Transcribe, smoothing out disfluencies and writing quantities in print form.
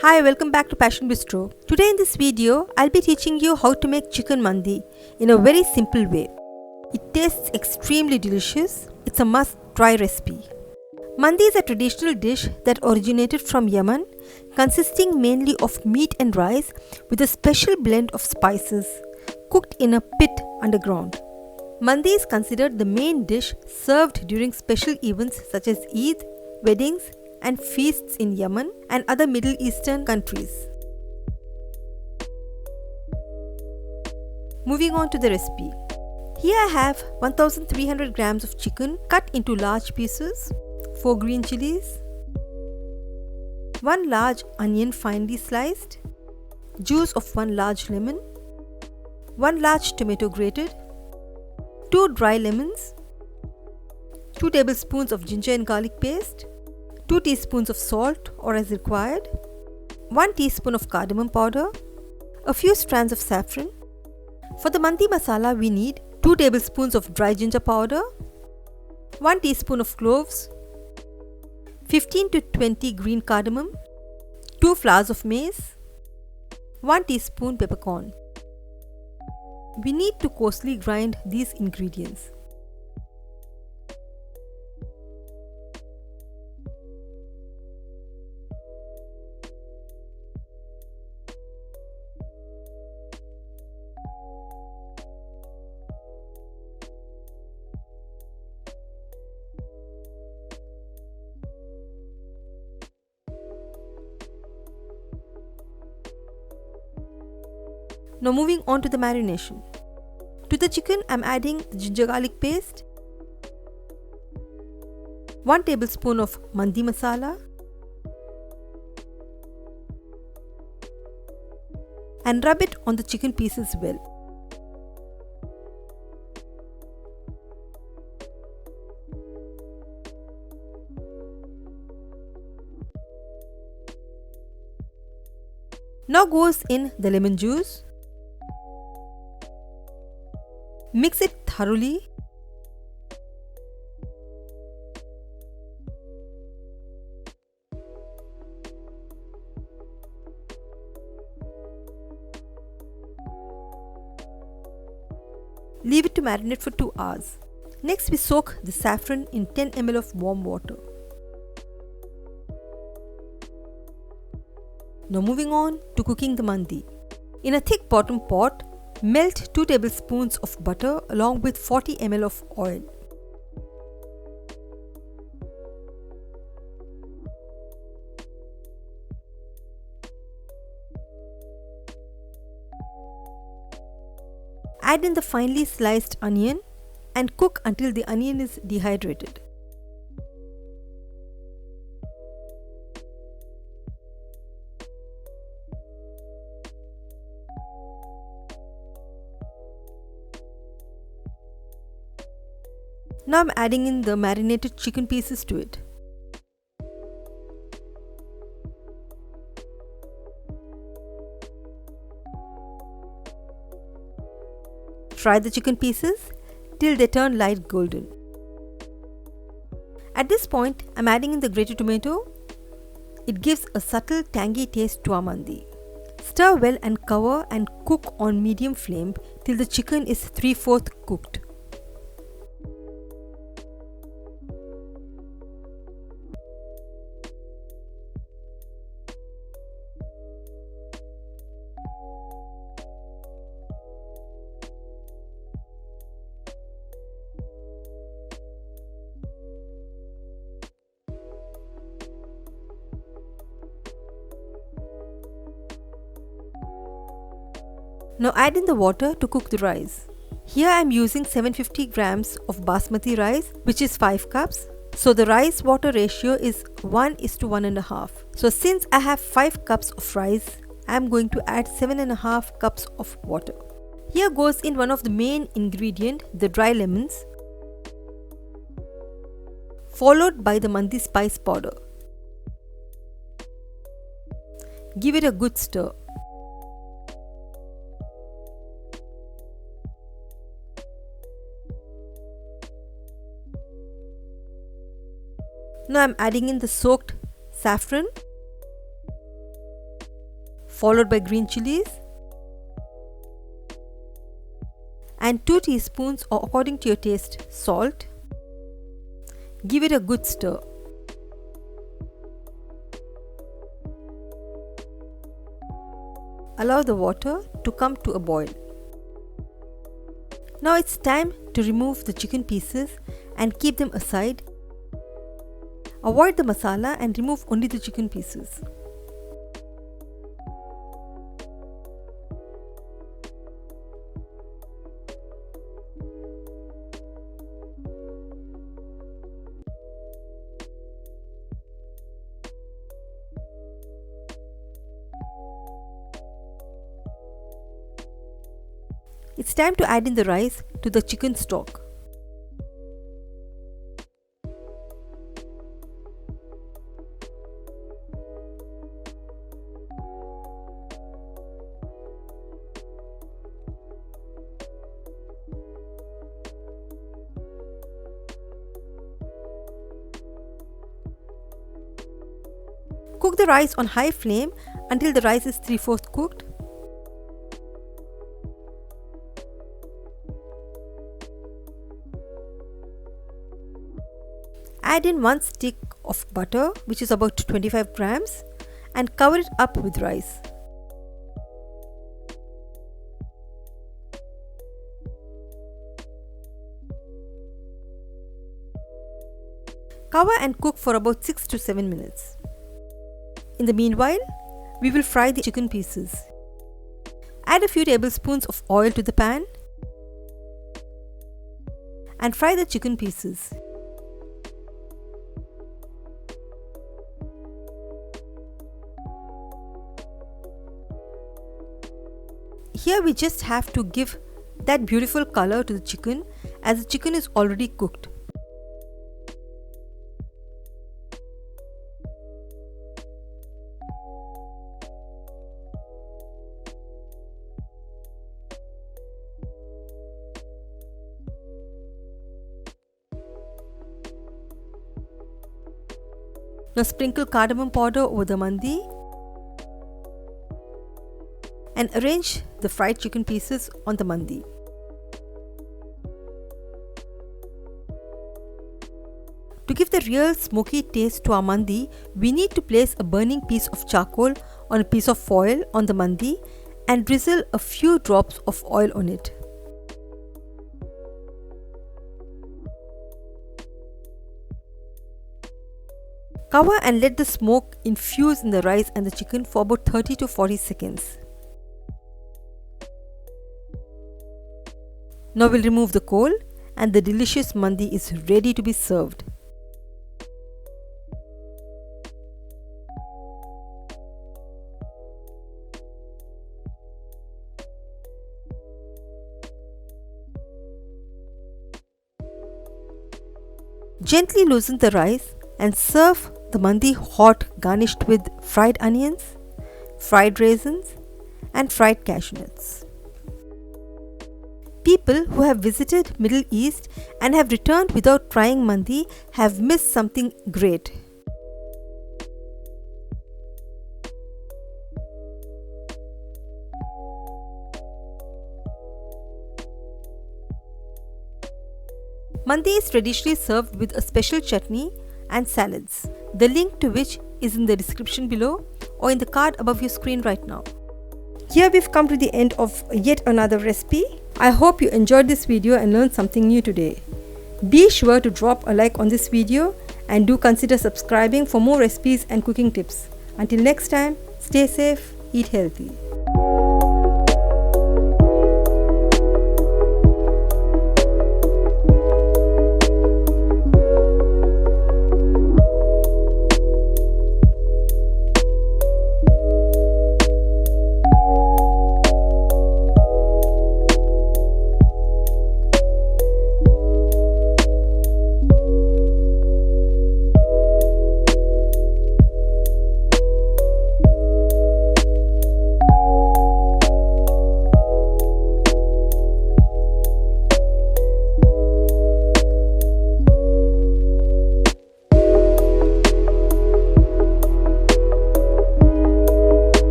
Hi, welcome back to Passion Bistro. Today in this video, I'll be teaching you how to make chicken mandi in a very simple way. It tastes extremely delicious. It's a must-try recipe. Mandi is a traditional dish that originated from Yemen, consisting mainly of meat and rice with a special blend of spices, cooked in a pit underground. Mandi is considered the main dish served during special events such as Eid, weddings, and feasts in Yemen and other Middle Eastern countries. Moving on to the recipe. Here I have 1300 grams of chicken cut into large pieces, 4 green chilies, 1 large onion finely sliced, juice of 1 large lemon, 1 large tomato grated, 2 dry lemons, 2 tablespoons of ginger and garlic paste, 2 teaspoons of salt or as required, 1 teaspoon of cardamom powder, a few strands of saffron. For the Mandi Masala we need 2 tablespoons of dry ginger powder, 1 teaspoon of cloves, 15 to 20 green cardamom, 2 flowers of maize, 1 teaspoon peppercorn. We need to coarsely grind these ingredients. Now moving on to the marination. To the chicken, I am adding the ginger garlic paste, 1 tablespoon of Mandi Masala, and rub it on the chicken pieces well. Now goes in the lemon juice. Mix it thoroughly. Leave it to marinate for 2 hours. Next we soak the saffron in 10 ml of warm water. Now moving on to cooking the mandi. In a thick bottom pot, melt 2 tablespoons of butter along with 40 ml of oil. Add in the finely sliced onion and cook until the onion is dehydrated. Now I am adding in the marinated chicken pieces to it. Fry the chicken pieces till they turn light golden. At this point, I am adding in the grated tomato. It gives a subtle tangy taste to our mandi. Stir well and cover and cook on medium flame till the chicken is 3/4 cooked. Now add in the water to cook the rice. Here I am using 750 grams of basmati rice, which is 5 cups. So the rice water ratio is 1:1.5. So since I have 5 cups of rice, I am going to add 7.5 cups of water. Here goes in one of the main ingredient, the dry lemons, followed by the mandi spice powder. Give it a good stir. Now I'm adding in the soaked saffron, followed by green chilies, and 2 teaspoons or according to your taste salt. Give it a good stir. Allow the water to come to a boil. Now it's time to remove the chicken pieces and keep them aside. Avoid the masala and remove only the chicken pieces. It's time to add in the rice to the chicken stock. Cook the rice on high flame until the rice is 3/4 cooked. Add in 1 stick of butter, which is about 25 grams, and cover it up with rice. Cover and cook for about 6 to 7 minutes. In the meanwhile, we will fry the chicken pieces. Add a few tablespoons of oil to the pan and fry the chicken pieces. Here we just have to give that beautiful color to the chicken, as the chicken is already cooked. Now sprinkle cardamom powder over the mandi and arrange the fried chicken pieces on the mandi. To give the real smoky taste to our mandi, we need to place a burning piece of charcoal on a piece of foil on the mandi and drizzle a few drops of oil on it. Cover and let the smoke infuse in the rice and the chicken for about 30 to 40 seconds. Now we'll remove the coal and the delicious mandi is ready to be served. Gently loosen the rice and serve the mandi hot, garnished with fried onions, fried raisins and fried cashew nuts. People who have visited Middle East and have returned without trying mandi have missed something great. Mandi is traditionally served with a special chutney and salads, the link to which is in the description below or in the card above your screen right now. Here we've come to the end of yet another recipe. I hope you enjoyed this video and learned something new today. Be sure to drop a like on this video and do consider subscribing for more recipes and cooking tips. Until next time, stay safe, eat healthy.